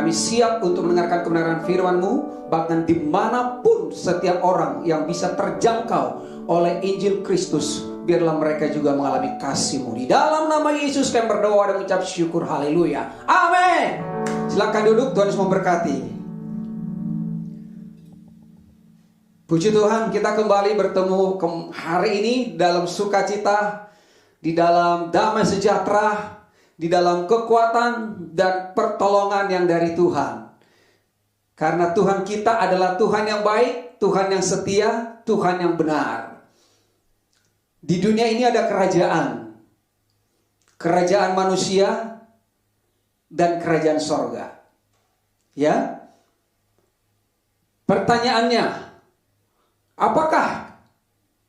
Kami siap untuk mendengarkan kebenaran firman-Mu, bahkan dimanapun setiap orang yang bisa terjangkau oleh Injil Kristus, biarlah mereka juga mengalami kasih-Mu. Di dalam nama Yesus kami berdoa dan mengucap syukur. Haleluya. Amin. Silakan duduk, Tuhan Yesus memberkati. Puji Tuhan, kita kembali bertemu hari ini dalam sukacita, di dalam damai sejahtera, di dalam kekuatan dan pertolongan yang dari Tuhan. Karena Tuhan kita adalah Tuhan yang baik, Tuhan yang setia, Tuhan yang benar. Di dunia ini ada kerajaan. Kerajaan manusia dan kerajaan sorga. Ya. Pertanyaannya, apakah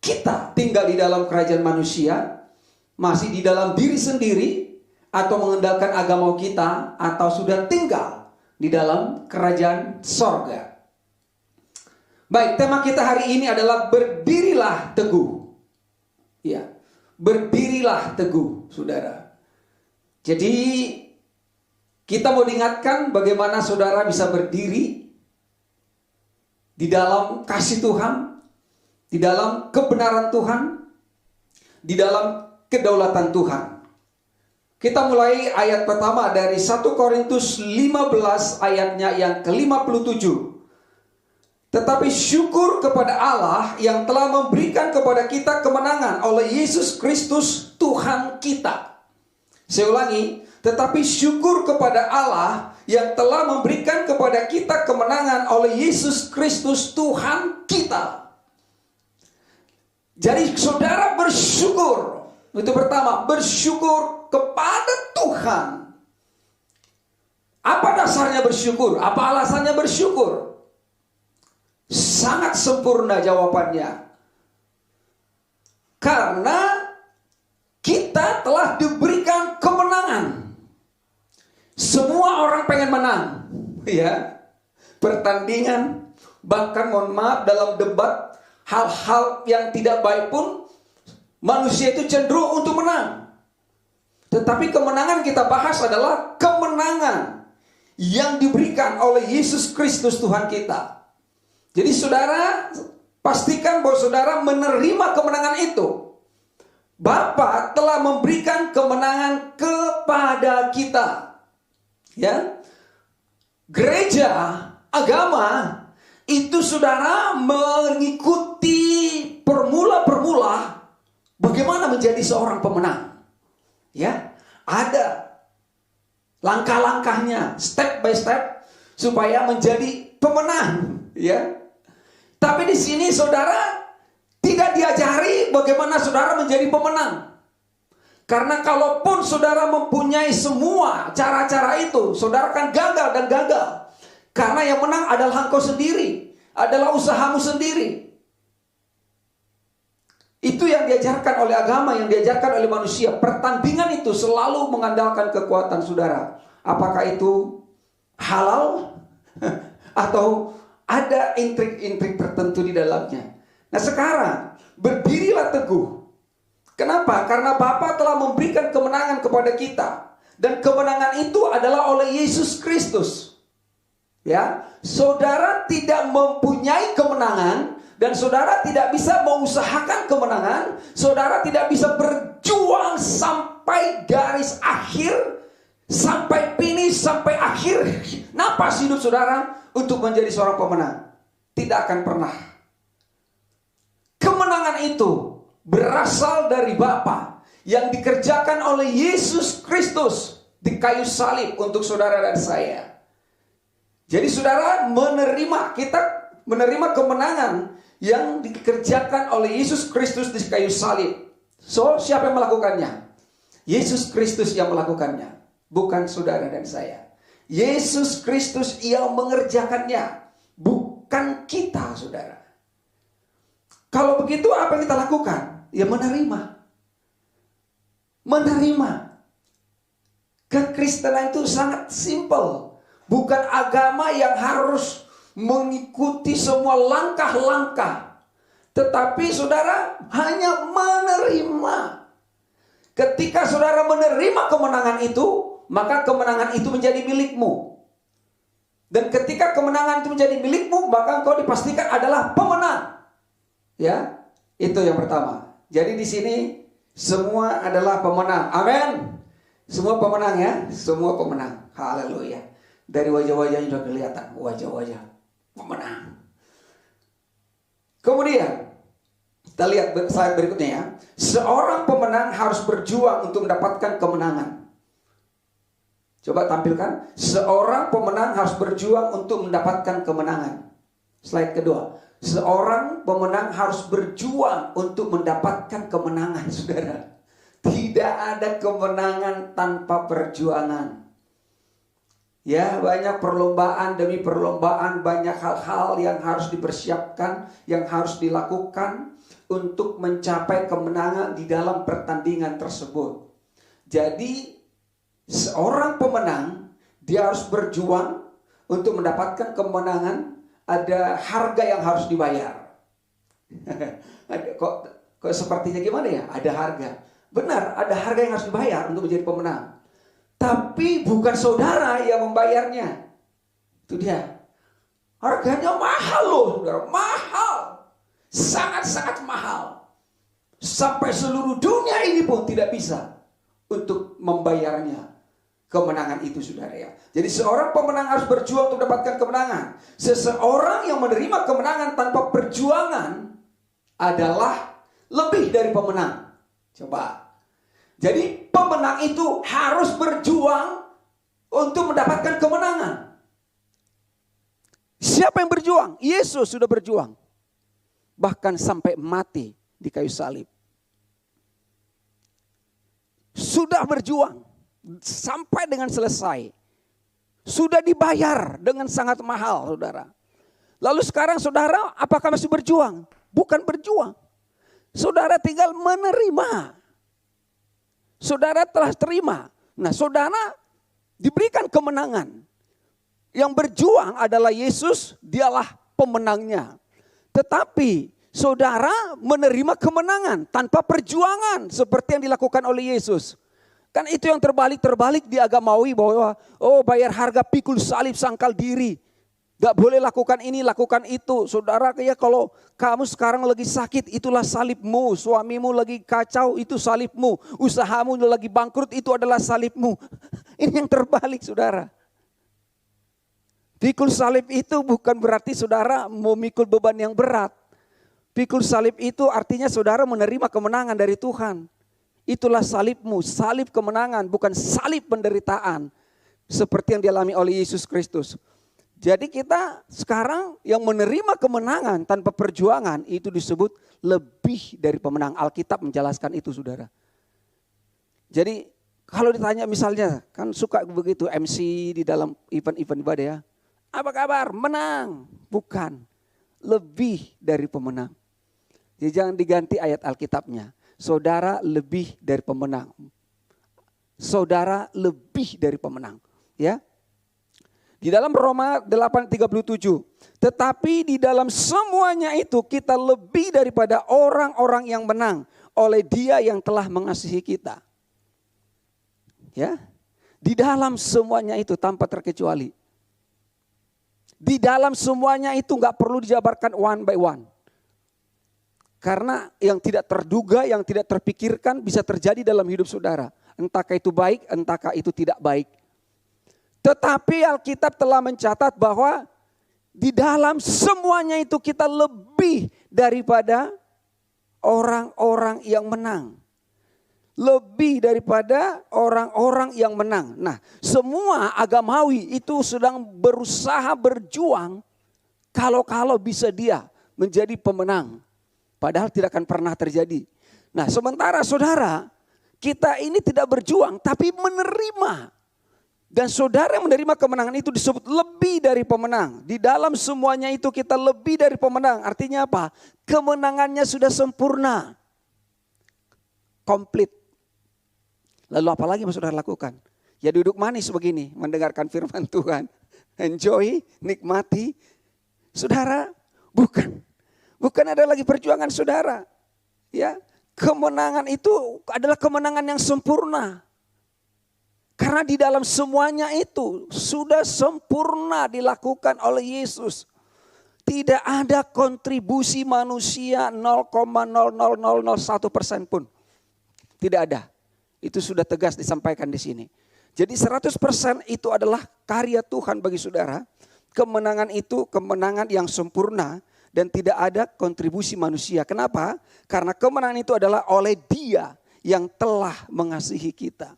kita tinggal di dalam kerajaan manusia, masih di dalam diri sendiri, atau mengandalkan agama kita, atau sudah tinggal di dalam kerajaan sorga? Baik, tema kita hari ini adalah berdirilah teguh. Ya, berdirilah teguh, saudara. Jadi kita mau diingatkan bagaimana saudara bisa berdiri di dalam kasih Tuhan, di dalam kebenaran Tuhan, di dalam kedaulatan Tuhan. Kita mulai ayat pertama dari 1 Korintus 15 ayatnya yang ke-57. Tetapi syukur kepada Allah yang telah memberikan kepada kita kemenangan oleh Yesus Kristus Tuhan kita. Saya ulangi, tetapi syukur kepada Allah yang telah memberikan kepada kita kemenangan oleh Yesus Kristus Tuhan kita. Jadi saudara bersyukur. Itu pertama, bersyukur kepada Tuhan. Apa dasarnya bersyukur? Apa alasannya bersyukur? Sangat sempurna jawabannya. Karena kita telah diberikan kemenangan. Semua orang pengen menang, ya. Pertandingan, bahkan mohon maaf dalam debat, hal-hal yang tidak baik pun manusia itu cenderung untuk menang. Tetapi kemenangan kita bahas adalah kemenangan yang diberikan oleh Yesus Kristus Tuhan kita. Jadi saudara, pastikan bahwa saudara menerima kemenangan itu. Bapa telah memberikan kemenangan kepada kita. Ya. Gereja, agama, itu saudara mengikuti formula bagaimana menjadi seorang pemenang. Ya, ada langkah-langkahnya, step by step, supaya menjadi pemenang. Ya, tapi di sini saudara tidak diajari bagaimana saudara menjadi pemenang. Karena kalaupun saudara mempunyai semua cara-cara itu, saudara akan gagal dan gagal. Karena yang menang adalah engkau sendiri, adalah usahamu sendiri. Itu yang diajarkan oleh agama, yang diajarkan oleh manusia. Pertandingan itu selalu mengandalkan kekuatan saudara. Apakah itu halal atau ada intrik-intrik tertentu di dalamnya. Nah sekarang, berdirilah teguh. Kenapa? Karena Bapa telah memberikan kemenangan kepada kita. Dan kemenangan itu adalah oleh Yesus Kristus. Ya, saudara tidak mempunyai kemenangan, dan saudara tidak bisa mengusahakan kemenangan. Saudara tidak bisa berjuang sampai garis akhir, sampai finish, sampai akhir napas hidup saudara untuk menjadi seorang pemenang. Tidak akan pernah. Kemenangan itu berasal dari Bapa yang dikerjakan oleh Yesus Kristus di kayu salib untuk saudara dan saya. Jadi saudara kita menerima kemenangan yang dikerjakan oleh Yesus Kristus di kayu salib. So, siapa yang melakukannya? Yesus Kristus yang melakukannya, bukan saudara dan saya. Yesus Kristus yang mengerjakannya, bukan kita, saudara. Kalau begitu apa yang kita lakukan? Ya menerima. Menerima. Kekristenan itu sangat simpel. Bukan agama yang harus mengikuti semua langkah-langkah. Tetapi saudara hanya menerima. Ketika saudara menerima kemenangan itu, maka kemenangan itu menjadi milikmu. Dan ketika kemenangan itu menjadi milikmu, maka engkau dipastikan adalah pemenang. Ya, itu yang pertama. Jadi di sini semua adalah pemenang. Amin. Semua pemenang ya, semua pemenang. Haleluya. Dari wajah-wajahnya sudah kelihatan, wajah-wajah pemenang. Kemudian kita lihat slide berikutnya ya. Seorang pemenang harus berjuang untuk mendapatkan kemenangan. Coba tampilkan. Seorang pemenang harus berjuang untuk mendapatkan kemenangan. Slide kedua. Seorang pemenang harus berjuang untuk mendapatkan kemenangan, saudara. Tidak ada kemenangan tanpa perjuangan. Ya, banyak perlombaan demi perlombaan, banyak hal-hal yang harus dipersiapkan, yang harus dilakukan untuk mencapai kemenangan di dalam pertandingan tersebut. Jadi, seorang pemenang, dia harus berjuang untuk mendapatkan kemenangan. Ada harga yang harus dibayar. kok sepertinya gimana ya? Ada harga. Benar, ada harga yang harus dibayar untuk menjadi pemenang. Tapi bukan saudara yang membayarnya. Itu dia. Harganya mahal loh, saudara. Mahal. Sangat-sangat mahal. Sampai seluruh dunia ini pun tidak bisa untuk membayarnya. Kemenangan itu, saudara ya. Jadi seorang pemenang harus berjuang untuk mendapatkan kemenangan. Seseorang yang menerima kemenangan tanpa perjuangan adalah lebih dari pemenang. Coba. Jadi pemenang itu harus berjuang untuk mendapatkan kemenangan. Siapa yang berjuang? Yesus sudah berjuang. Bahkan sampai mati di kayu salib. Sudah berjuang. Sampai dengan selesai. Sudah dibayar dengan sangat mahal, saudara. Lalu sekarang saudara apakah masih berjuang? Bukan berjuang. Saudara tinggal menerima. Saudara telah terima. Nah, saudara diberikan kemenangan. Yang berjuang adalah Yesus, dialah pemenangnya. Tetapi saudara menerima kemenangan tanpa perjuangan seperti yang dilakukan oleh Yesus. Kan itu yang terbalik di agamawi bahwa bayar harga pikul salib sangkal diri. Gak boleh lakukan ini, lakukan itu. Saudara, ya kalau kamu sekarang lagi sakit, itulah salibmu. Suamimu lagi kacau, itu salibmu. Usahamu lagi bangkrut, itu adalah salibmu. Ini yang terbalik, saudara. Pikul salib itu bukan berarti saudara memikul beban yang berat. Pikul salib itu artinya saudara menerima kemenangan dari Tuhan. Itulah salibmu, salib kemenangan, bukan salib penderitaan. Seperti yang dialami oleh Yesus Kristus. Jadi kita sekarang yang menerima kemenangan tanpa perjuangan itu disebut lebih dari pemenang. Alkitab menjelaskan itu, saudara. Jadi kalau ditanya misalnya, kan suka begitu MC di dalam event-event ibadah ya. Apa kabar? Menang. Bukan. Lebih dari pemenang. Jadi jangan diganti ayat Alkitabnya. Saudara lebih dari pemenang. Saudara lebih dari pemenang. Ya. Di dalam Roma 8:37. Tetapi di dalam semuanya itu kita lebih daripada orang-orang yang menang. Oleh Dia yang telah mengasihi kita. Ya. Di dalam semuanya itu tanpa terkecuali. Di dalam semuanya itu gak perlu dijabarkan one by one. Karena yang tidak terduga, yang tidak terpikirkan bisa terjadi dalam hidup saudara. Entahkah itu baik, entahkah itu tidak baik. Tetapi Alkitab telah mencatat bahwa di dalam semuanya itu kita lebih daripada orang-orang yang menang. Lebih daripada orang-orang yang menang. Nah, semua agamawi itu sedang berusaha berjuang kalau bisa dia menjadi pemenang. Padahal tidak akan pernah terjadi. Nah, sementara saudara, kita ini tidak berjuang tapi menerima. Dan saudara yang menerima kemenangan itu disebut lebih dari pemenang. Di dalam semuanya itu kita lebih dari pemenang. Artinya apa? Kemenangannya sudah sempurna. Komplit. Lalu apa lagi yang saudara lakukan? Ya duduk manis begini, mendengarkan firman Tuhan. Enjoy, nikmati. Saudara, bukan ada lagi perjuangan saudara. Ya, kemenangan itu adalah kemenangan yang sempurna. Karena di dalam semuanya itu sudah sempurna dilakukan oleh Yesus. Tidak ada kontribusi manusia 0,00001% pun. Tidak ada. Itu sudah tegas disampaikan di sini. Jadi 100% itu adalah karya Tuhan bagi saudara. Kemenangan itu kemenangan yang sempurna dan tidak ada kontribusi manusia. Kenapa? Karena kemenangan itu adalah oleh Dia yang telah mengasihi kita.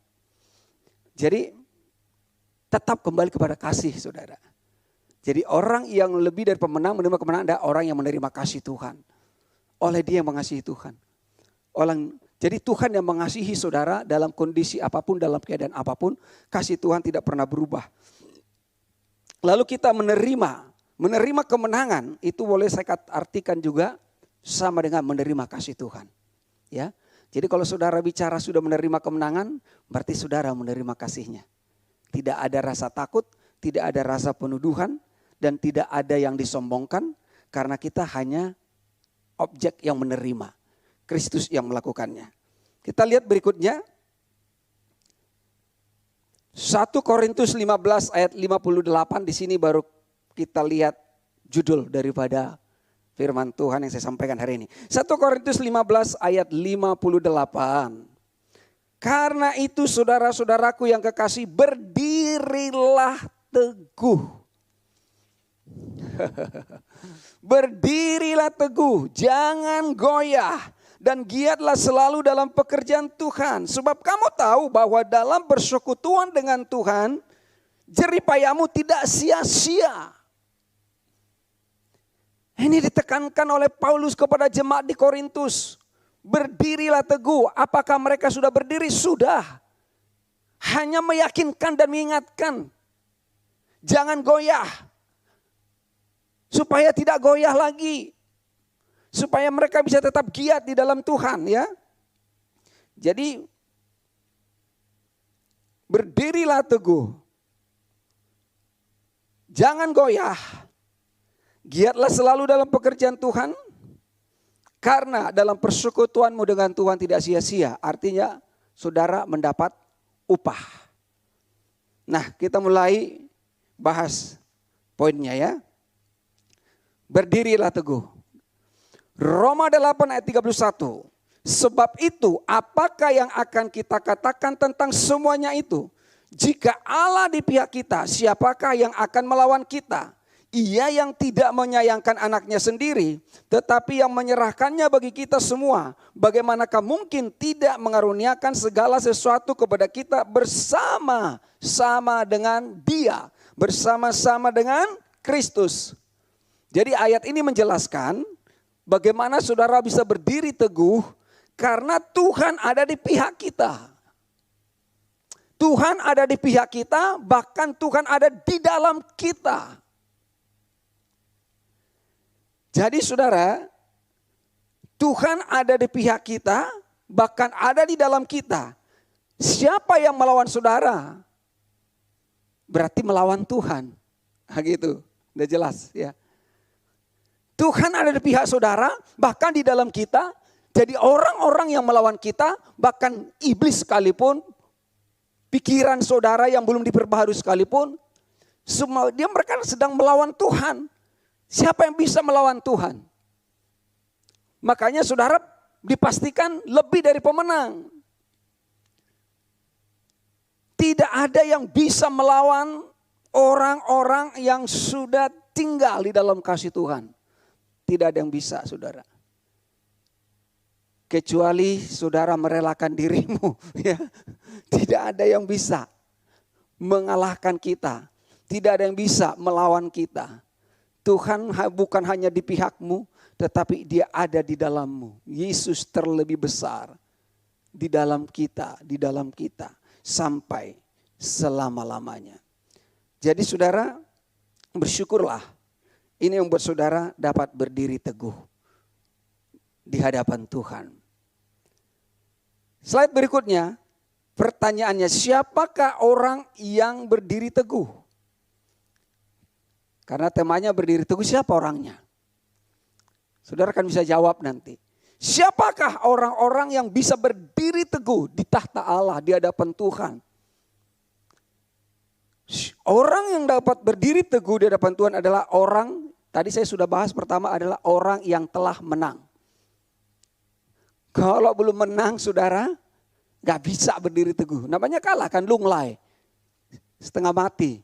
Jadi tetap kembali kepada kasih saudara. Jadi orang yang lebih dari pemenang menerima kemenangan adalah orang yang menerima kasih Tuhan. Oleh Dia yang mengasihi Tuhan. Jadi Tuhan yang mengasihi saudara dalam kondisi apapun, dalam keadaan apapun. Kasih Tuhan tidak pernah berubah. Lalu kita menerima kemenangan itu boleh saya artikan juga sama dengan menerima kasih Tuhan. Ya, jadi kalau saudara bicara sudah menerima kemenangan, berarti saudara menerima kasih-Nya. Tidak ada rasa takut, tidak ada rasa penuduhan, dan tidak ada yang disombongkan karena kita hanya objek yang menerima. Kristus yang melakukannya. Kita lihat berikutnya. 1 Korintus 15 ayat 58 di sini baru kita lihat judul daripada firman Tuhan yang saya sampaikan hari ini. 1 Korintus 15 ayat 58. Karena itu saudara-saudaraku yang kekasih, berdirilah teguh. Berdirilah teguh, jangan goyah. Dan giatlah selalu dalam pekerjaan Tuhan. Sebab kamu tahu bahwa dalam bersekutuan dengan Tuhan, jeripayamu tidak sia-sia. Ini ditekankan oleh Paulus kepada jemaat di Korintus. Berdirilah teguh. Apakah mereka sudah berdiri? Sudah. Hanya meyakinkan dan mengingatkan. Jangan goyah. Supaya tidak goyah lagi. Supaya mereka bisa tetap giat di dalam Tuhan ya. Jadi berdirilah teguh. Jangan goyah. Giatlah selalu dalam pekerjaan Tuhan. Karena dalam persekutuanmu dengan Tuhan tidak sia-sia. Artinya saudara mendapat upah. Nah, kita mulai bahas poinnya ya. Berdirilah teguh. Roma 8 ayat 31. Sebab itu apakah yang akan kita katakan tentang semuanya itu? Jika Allah di pihak kita, siapakah yang akan melawan kita? Ia yang tidak menyayangkan anaknya sendiri, tetapi yang menyerahkannya bagi kita semua. Bagaimanakah mungkin tidak mengaruniakan segala sesuatu kepada kita bersama-sama dengan Dia, bersama-sama dengan Kristus. Jadi ayat ini menjelaskan bagaimana saudara bisa berdiri teguh karena Tuhan ada di pihak kita. Tuhan ada di pihak kita, bahkan Tuhan ada di dalam kita. Jadi saudara, Tuhan ada di pihak kita, bahkan ada di dalam kita. Siapa yang melawan saudara? Berarti melawan Tuhan. Nah, gitu, udah jelas ya. Tuhan ada di pihak saudara, bahkan di dalam kita. Jadi orang-orang yang melawan kita, bahkan iblis sekalipun, pikiran saudara yang belum diperbaharui sekalipun, semua mereka sedang melawan Tuhan. Siapa yang bisa melawan Tuhan? Makanya saudara dipastikan lebih dari pemenang. Tidak ada yang bisa melawan orang-orang yang sudah tinggal di dalam kasih Tuhan. Tidak ada yang bisa saudara. Kecuali saudara merelakan dirimu. Ya. Tidak ada yang bisa mengalahkan kita. Tidak ada yang bisa melawan kita. Tuhan bukan hanya di pihakmu, tetapi Dia ada di dalammu. Yesus terlebih besar di dalam kita sampai selama-lamanya. Jadi saudara, bersyukurlah. Ini yang membuat saudara dapat berdiri teguh di hadapan Tuhan. Slide berikutnya, pertanyaannya, siapakah orang yang berdiri teguh? Karena temanya berdiri teguh, siapa orangnya? Saudara kan bisa jawab nanti. Siapakah orang-orang yang bisa berdiri teguh di tahta Allah, di hadapan Tuhan? Orang yang dapat berdiri teguh di hadapan Tuhan adalah orang, tadi saya sudah bahas pertama adalah orang yang telah menang. Kalau belum menang saudara, gak bisa berdiri teguh. Namanya kalah kan, lunglai, setengah mati.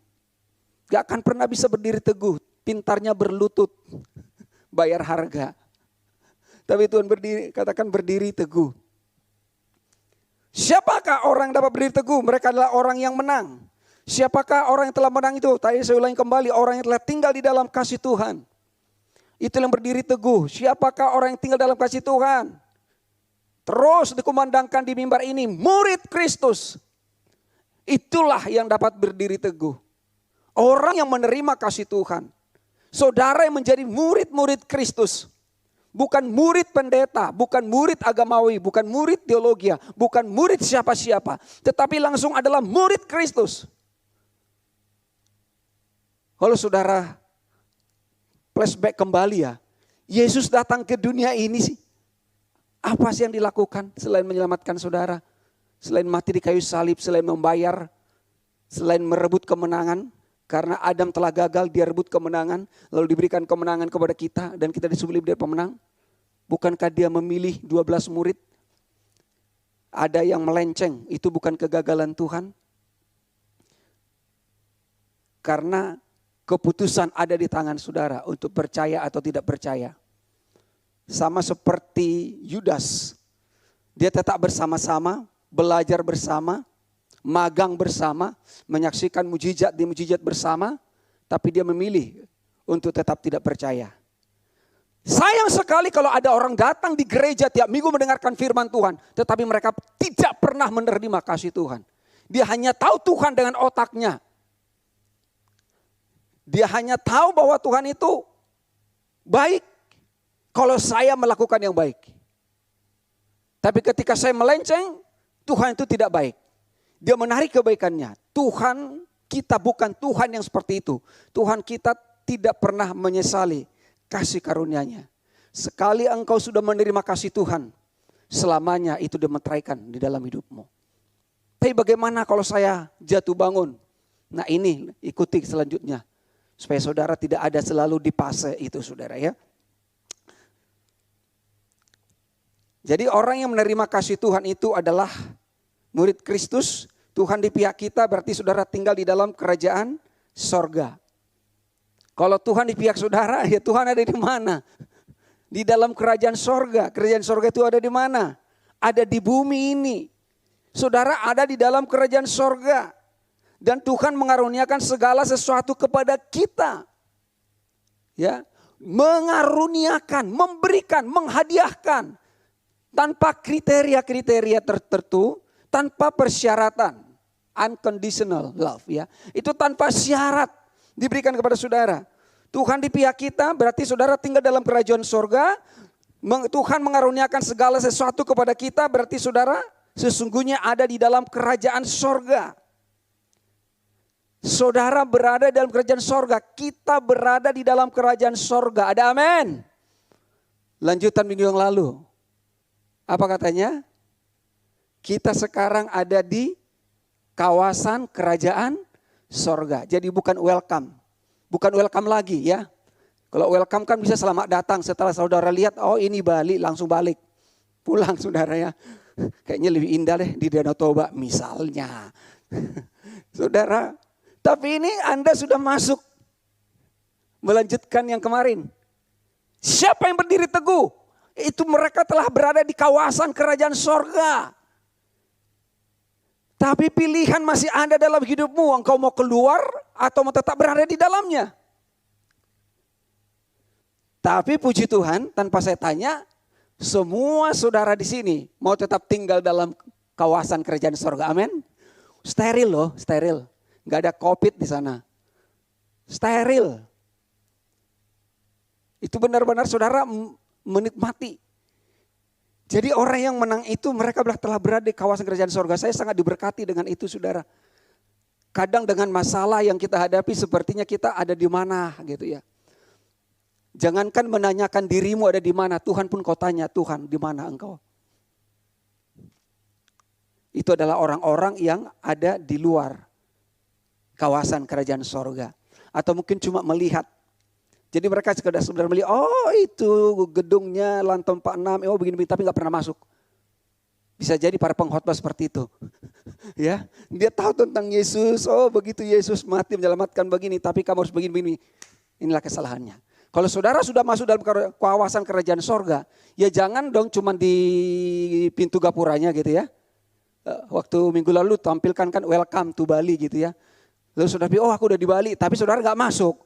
Gak akan pernah bisa berdiri teguh, pintarnya berlutut, bayar harga. Tapi Tuhan katakan berdiri teguh. Siapakah orang yang dapat berdiri teguh? Mereka adalah orang yang menang. Siapakah orang yang telah menang itu? Tadi saya ulangi kembali, orang yang telah tinggal di dalam kasih Tuhan. Itu yang berdiri teguh. Siapakah orang yang tinggal dalam kasih Tuhan? Terus dikumandangkan di mimbar ini, murid Kristus. Itulah yang dapat berdiri teguh. Orang yang menerima kasih Tuhan. Saudara yang menjadi murid-murid Kristus. Bukan murid pendeta, bukan murid agamawi, bukan murid teologi, bukan murid siapa-siapa. Tetapi langsung adalah murid Kristus. Kalau saudara flashback kembali ya. Yesus datang ke dunia ini sih. Apa sih yang dilakukan selain menyelamatkan saudara? Selain mati di kayu salib, selain membayar, selain merebut kemenangan. Karena Adam telah gagal, dia rebut kemenangan. Lalu diberikan kemenangan kepada kita dan kita disebut menjadi pemenang. Bukankah dia memilih 12 murid? Ada yang melenceng, itu bukan kegagalan Tuhan. Karena keputusan ada di tangan saudara untuk percaya atau tidak percaya. Sama seperti Yudas. Dia tetap bersama-sama, belajar bersama, magang bersama, menyaksikan mujizat di mujizat bersama. Tapi dia memilih untuk tetap tidak percaya. Sayang sekali kalau ada orang datang di gereja tiap minggu mendengarkan firman Tuhan. Tetapi mereka tidak pernah menerima kasih Tuhan. Dia hanya tahu Tuhan dengan otaknya. Dia hanya tahu bahwa Tuhan itu baik kalau saya melakukan yang baik. Tapi ketika saya melenceng, Tuhan itu tidak baik. Dia menarik kebaikannya. Tuhan kita bukan Tuhan yang seperti itu. Tuhan kita tidak pernah menyesali kasih karunia-Nya. Sekali engkau sudah menerima kasih Tuhan, selamanya itu dimeteraikan di dalam hidupmu. Tapi bagaimana kalau saya jatuh bangun? Nah ini ikuti selanjutnya. Supaya saudara tidak ada selalu di fase itu saudara ya. Jadi orang yang menerima kasih Tuhan itu adalah murid Kristus. Tuhan di pihak kita berarti saudara tinggal di dalam kerajaan sorga. Kalau Tuhan di pihak saudara ya Tuhan ada di mana? Di dalam kerajaan sorga. Kerajaan sorga itu ada di mana? Ada di bumi ini. Saudara ada di dalam kerajaan sorga. Dan Tuhan mengaruniakan segala sesuatu kepada kita. Ya, mengaruniakan, memberikan, menghadiahkan. Tanpa kriteria-kriteria tertentu, tanpa persyaratan. Unconditional love ya. Itu tanpa syarat diberikan kepada saudara. Tuhan di pihak kita berarti saudara tinggal dalam kerajaan sorga. Tuhan mengaruniakan segala sesuatu kepada kita berarti saudara sesungguhnya ada di dalam kerajaan sorga. Saudara berada dalam kerajaan sorga. Kita berada di dalam kerajaan sorga. Ada amin. Lanjutan minggu yang lalu. Apa katanya? Kita sekarang ada di kawasan kerajaan sorga. Jadi bukan welcome. Bukan welcome lagi ya. Kalau welcome kan bisa selamat datang. Setelah saudara lihat, oh ini Bali, langsung balik. Pulang saudara ya. Kayaknya lebih indah deh di Danau Toba misalnya. Saudara. Tapi ini Anda sudah masuk. Melanjutkan yang kemarin. Siapa yang berdiri teguh? Itu mereka telah berada di kawasan kerajaan sorga. Tapi pilihan masih ada dalam hidupmu. Engkau mau keluar atau mau tetap berada di dalamnya. Tapi puji Tuhan tanpa saya tanya. Semua saudara di sini mau tetap tinggal dalam kawasan kerajaan sorga. Amin. Steril loh, steril. Gak ada COVID di sana. Steril. Itu benar-benar saudara menikmati. Jadi orang yang menang itu mereka telah berada di kawasan kerajaan sorga. Saya sangat diberkati dengan itu saudara. Kadang dengan masalah yang kita hadapi sepertinya kita ada di mana gitu ya. Jangankan menanyakan dirimu ada di mana. Tuhan pun kau tanya, Tuhan di mana engkau? Itu adalah orang-orang yang ada di luar kawasan kerajaan sorga. Atau mungkin cuma melihat. Jadi mereka sekedar melihat, oh itu gedungnya lantai 46, oh begini, tapi gak pernah masuk. Bisa jadi para pengkhotbah seperti itu. Ya, dia tahu tentang Yesus, oh begitu Yesus mati menyelamatkan begini, tapi kamu harus begini-begini. Inilah kesalahannya. Kalau saudara sudah masuk dalam kawasan kerajaan sorga, ya jangan dong cuma di pintu gapuranya gitu ya. Waktu minggu lalu tampilkan kan welcome to Bali gitu ya. Lalu saudara bilang, oh aku udah di Bali, tapi saudara gak masuk.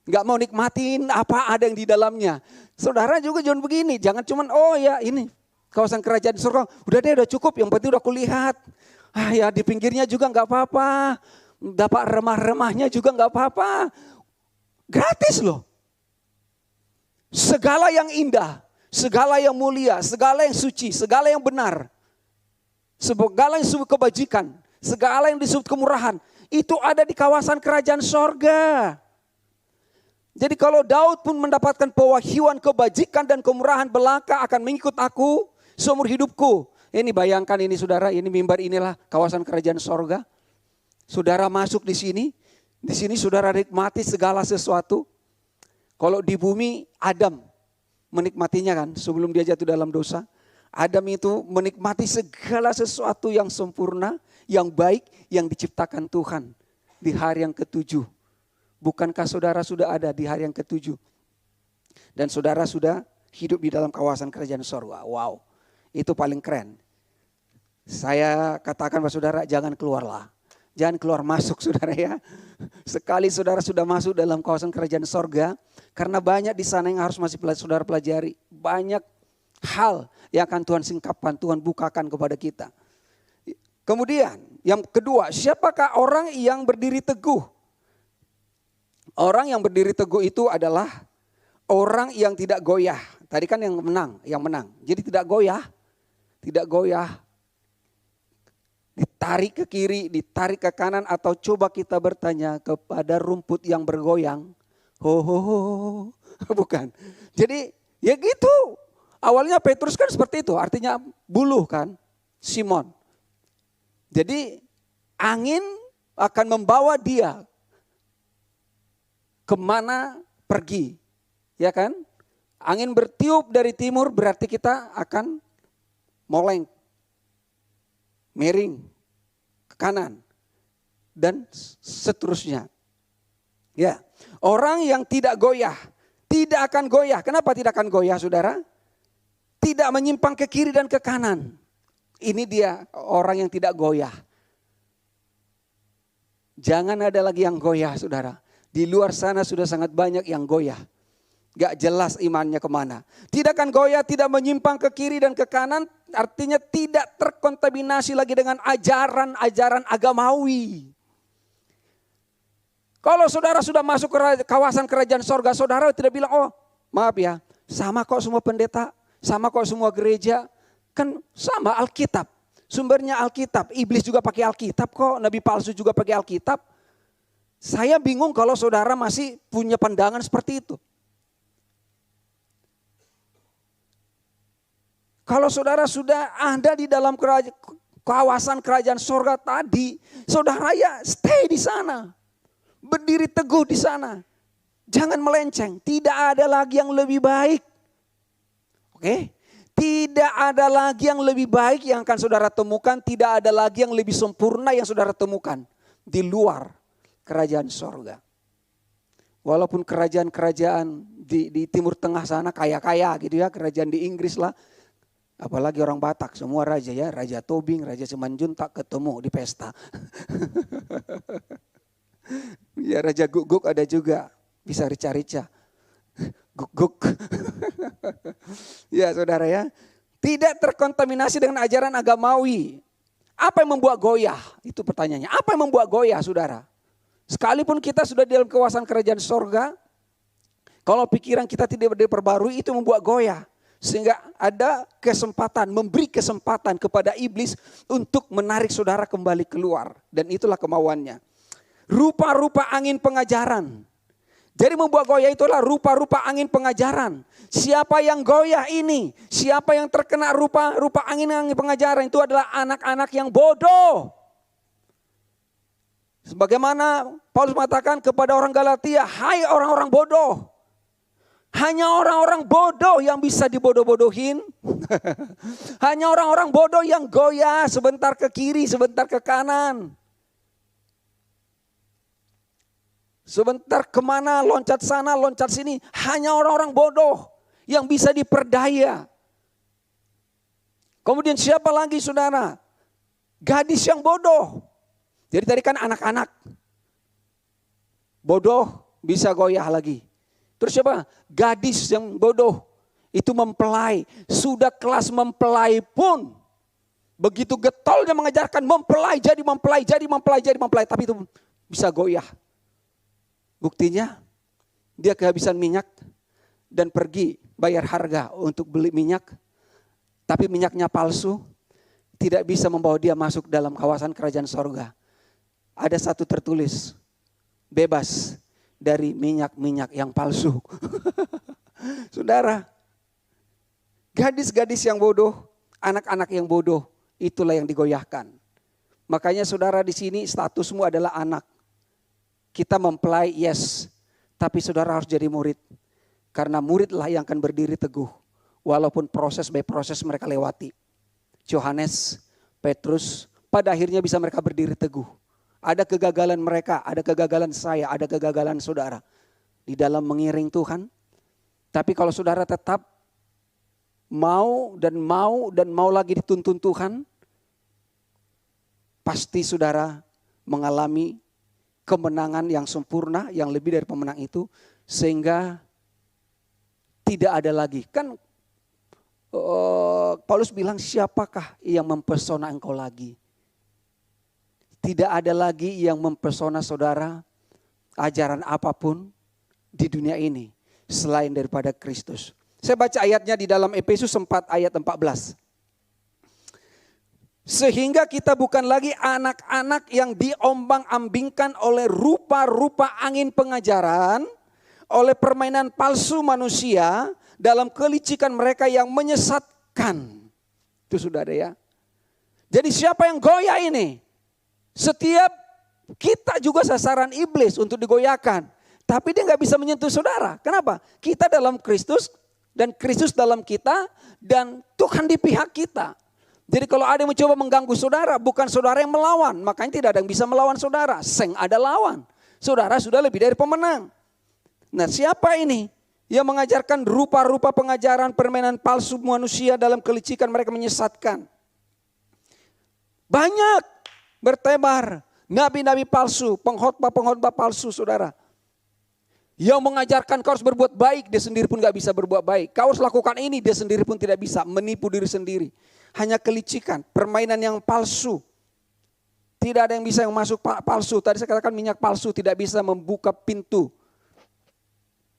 Gak mau nikmatin apa ada yang di dalamnya. Saudara juga jangan begini, jangan cuma oh ya ini kawasan kerajaan sorga, udah deh udah cukup, yang penting udah kulihat. Ya di pinggirnya juga gak apa-apa, dapat remah-remahnya juga gak apa-apa. Gratis loh. Segala yang indah, segala yang mulia, segala yang suci, segala yang benar, segala yang disebut kebajikan, segala yang disebut kemurahan, itu ada di kawasan kerajaan sorga. Jadi kalau Daud pun mendapatkan pewahyuan kebajikan dan kemurahan belaka akan mengikut aku seumur hidupku. Ini bayangkan ini saudara, ini mimbar inilah kawasan kerajaan sorga. Saudara masuk di sini saudara nikmati segala sesuatu. Kalau di bumi Adam menikmatinya kan sebelum dia jatuh dalam dosa. Adam itu menikmati segala sesuatu yang sempurna, yang baik, yang diciptakan Tuhan di hari yang ke-7. Bukankah saudara sudah ada di hari yang ke-7? Dan saudara sudah hidup di dalam kawasan kerajaan sorga. Wow, itu paling keren. Saya katakan kepada saudara jangan keluarlah. Jangan keluar masuk saudara ya. Sekali saudara sudah masuk dalam kawasan kerajaan sorga. Karena banyak di sana yang harus masih saudara pelajari. Banyak hal yang akan Tuhan singkapkan, Tuhan bukakan kepada kita. Kemudian yang kedua, siapakah orang yang berdiri teguh? Orang yang berdiri teguh itu adalah orang yang tidak goyah. Tadi kan yang menang. Jadi tidak goyah. Ditarik ke kiri, ditarik ke kanan, atau coba kita bertanya kepada rumput yang bergoyang. Bukan. Jadi ya gitu. Awalnya Petrus kan seperti itu, artinya buluh kan, Simon. Jadi angin akan membawa dia kemana pergi, ya kan? Angin bertiup dari timur berarti kita akan moleng, miring ke kanan, dan seterusnya. Ya, orang yang tidak goyah, tidak akan goyah. Kenapa tidak akan goyah, saudara? Tidak menyimpang ke kiri dan ke kanan. Ini dia orang yang tidak goyah. Jangan ada lagi yang goyah, saudara. Di luar sana sudah sangat banyak yang goyah. Gak jelas imannya kemana. Tidak akan goyah, tidak menyimpang ke kiri dan ke kanan. Artinya tidak terkontaminasi lagi dengan ajaran-ajaran agamawi. Kalau saudara sudah masuk ke kawasan kerajaan sorga, saudara tidak bilang, oh maaf ya, sama kok semua pendeta, sama kok semua gereja. Kan sama Alkitab, sumbernya Alkitab. Iblis juga pakai Alkitab kok, nabi palsu juga pakai Alkitab. Saya bingung kalau saudara masih punya pandangan seperti itu. Kalau saudara sudah ada di dalam kawasan kerajaan sorga tadi, saudara ya stay di sana. Berdiri teguh di sana. Jangan melenceng. Tidak ada lagi yang lebih baik. Oke? Tidak ada lagi yang lebih baik yang akan saudara temukan. Tidak ada lagi yang lebih sempurna yang saudara temukan. Di luar kerajaan sorga. Walaupun kerajaan-kerajaan di Timur Tengah sana kaya-kaya gitu ya. Kerajaan di Inggris lah. Apalagi orang Batak. Semua raja ya. Raja Tobing, Raja Simanjuntak ketemu di pesta. Ya Raja Guguk ada juga, bisa rica-rica. Guguk. Ya saudara ya, tidak terkontaminasi dengan ajaran agamawi. Apa yang membuat goyah? Itu pertanyaannya. Apa yang membuat goyah saudara? Sekalipun kita sudah di dalam kawasan kerajaan sorga, kalau pikiran kita tidak diperbarui itu membuat goyah. Sehingga ada kesempatan, memberi kesempatan kepada iblis untuk menarik saudara kembali keluar. Dan itulah kemauannya. Rupa-rupa angin pengajaran. Jadi membuat goyah itulah rupa-rupa angin pengajaran. Siapa yang goyah ini? Siapa yang terkena rupa-rupa angin pengajaran? Itu adalah anak-anak yang bodoh. Sebagaimana Paulus mengatakan kepada orang Galatia, hai orang-orang bodoh. Hanya orang-orang bodoh yang bisa dibodoh-bodohin. Hanya orang-orang bodoh yang goyah sebentar ke kiri, sebentar ke kanan. Sebentar kemana, loncat sana, loncat sini. Hanya orang-orang bodoh yang bisa diperdaya. Kemudian siapa lagi saudara? Gadis yang bodoh. Jadi tadi kan anak-anak. Bodoh bisa goyah lagi. Terus siapa? Gadis yang bodoh. Itu mempelai. Sudah kelas mempelai pun. Begitu getolnya mengajarkan mempelai, jadi mempelai, jadi mempelai, jadi mempelai. Tapi itu bisa goyah. Buktinya dia kehabisan minyak. Dan pergi bayar harga untuk beli minyak. Tapi minyaknya palsu. Tidak bisa membawa dia masuk dalam kawasan kerajaan sorga. Ada satu tertulis, bebas dari minyak-minyak yang palsu. Saudara, gadis-gadis yang bodoh, anak-anak yang bodoh, itulah yang digoyahkan. Makanya saudara di sini statusmu adalah anak. Kita mempelai, yes. Tapi saudara harus jadi murid. Karena muridlah yang akan berdiri teguh. Walaupun proses by proses mereka lewati. Yohanes, Petrus, pada akhirnya bisa mereka berdiri teguh. Ada kegagalan mereka, ada kegagalan saya, ada kegagalan saudara. Di dalam mengiring Tuhan. Tapi kalau saudara tetap mau lagi dituntun Tuhan. Pasti saudara mengalami kemenangan yang sempurna, yang lebih dari pemenang itu. Sehingga tidak ada lagi. Kan Paulus bilang siapakah yang mempesona engkau lagi? Tidak ada lagi yang mempesona saudara ajaran apapun di dunia ini selain daripada Kristus. Saya baca ayatnya di dalam Efesus 4 ayat 14. Sehingga kita bukan lagi anak-anak yang diombang-ambingkan oleh rupa-rupa angin pengajaran, oleh permainan palsu manusia dalam kelicikan mereka yang menyesatkan. Itu sudah ada ya. Jadi siapa yang goyah ini? Setiap kita juga sasaran iblis untuk digoyahkan. Tapi dia gak bisa menyentuh saudara. Kenapa? Kita dalam Kristus dan Kristus dalam kita dan Tuhan di pihak kita. Jadi kalau ada yang mencoba mengganggu saudara, bukan saudara yang melawan. Makanya tidak ada yang bisa melawan saudara. Seng ada lawan. Saudara sudah lebih dari pemenang. Nah siapa ini yang mengajarkan rupa-rupa pengajaran permainan palsu manusia dalam kelicikan mereka menyesatkan? Banyak. Bertebar nabi-nabi palsu, pengkhotbah palsu saudara. Yang mengajarkan kau harus berbuat baik, dia sendiri pun gak bisa berbuat baik. Kau harus lakukan ini, dia sendiri pun tidak bisa. Menipu diri sendiri. Hanya kelicikan, permainan yang palsu. Tidak ada yang bisa yang masuk palsu. Tadi saya katakan minyak palsu tidak bisa membuka pintu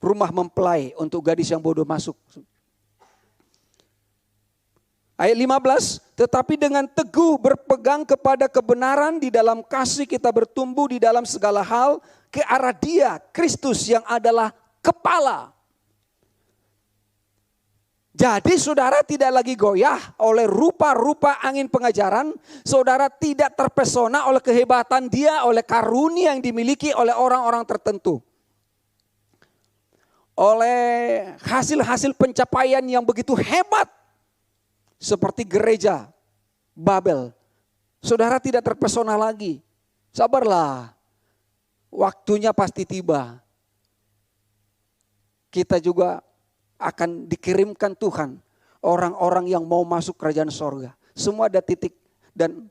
rumah mempelai untuk gadis yang bodoh masuk. Ayat 15, tetapi dengan teguh berpegang kepada kebenaran di dalam kasih kita bertumbuh di dalam segala hal ke arah Dia, Kristus yang adalah kepala. Jadi saudara tidak lagi goyah oleh rupa-rupa angin pengajaran. Saudara tidak terpesona oleh kehebatan Dia, oleh karunia yang dimiliki oleh orang-orang tertentu. Oleh hasil-hasil pencapaian yang begitu hebat. Seperti gereja Babel. Saudara tidak terpesona lagi. Sabarlah. Waktunya pasti tiba. Kita juga akan dikirimkan Tuhan. Orang-orang yang mau masuk kerajaan sorga. Semua ada titik dan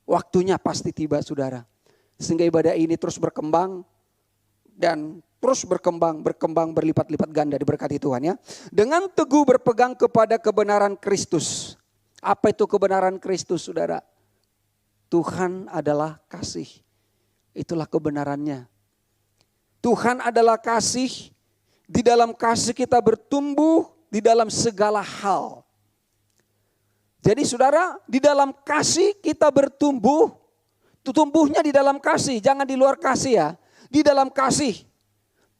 waktunya pasti tiba saudara. Sehingga ibadah ini terus berkembang. Dan terus berkembang berlipat-lipat ganda diberkati Tuhan ya. Dengan teguh berpegang kepada kebenaran Kristus. Apa itu kebenaran Kristus saudara? Tuhan adalah kasih. Itulah kebenarannya. Tuhan adalah kasih. Di dalam kasih kita bertumbuh di dalam segala hal. Jadi saudara, di dalam kasih kita bertumbuh. Tumbuhnya di dalam kasih, jangan di luar kasih ya. Di dalam kasih.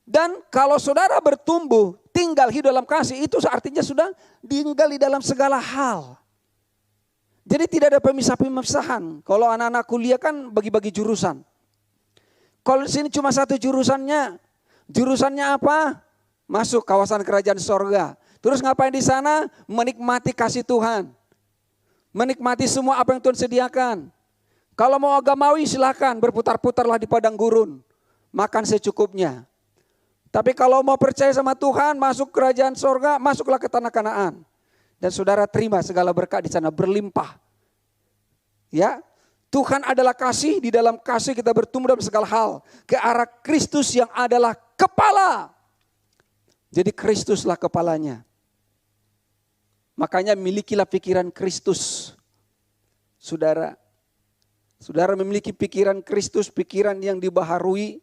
Dan kalau saudara bertumbuh, tinggal hidup dalam kasih, itu artinya sudah tinggal di dalam segala hal. Jadi tidak ada pemisah-pemisahan. Kalau anak-anak kuliah kan bagi-bagi jurusan. Kalau di sini cuma satu jurusannya. Jurusannya apa? Masuk kawasan kerajaan sorga. Terus ngapain di sana? Menikmati kasih Tuhan. Menikmati semua apa yang Tuhan sediakan. Kalau mau agamawi silakan berputar-putarlah di padang gurun. Makan secukupnya. Tapi kalau mau percaya sama Tuhan, masuk kerajaan sorga, masuklah ke tanah Kanaan. Dan saudara terima segala berkat di sana berlimpah. Ya, Tuhan adalah kasih, di dalam kasih kita bertumbuh dalam segala hal. Ke arah Kristus yang adalah kepala. Jadi Kristuslah kepalanya. Makanya milikilah pikiran Kristus. Saudara memiliki pikiran Kristus, pikiran yang dibaharui.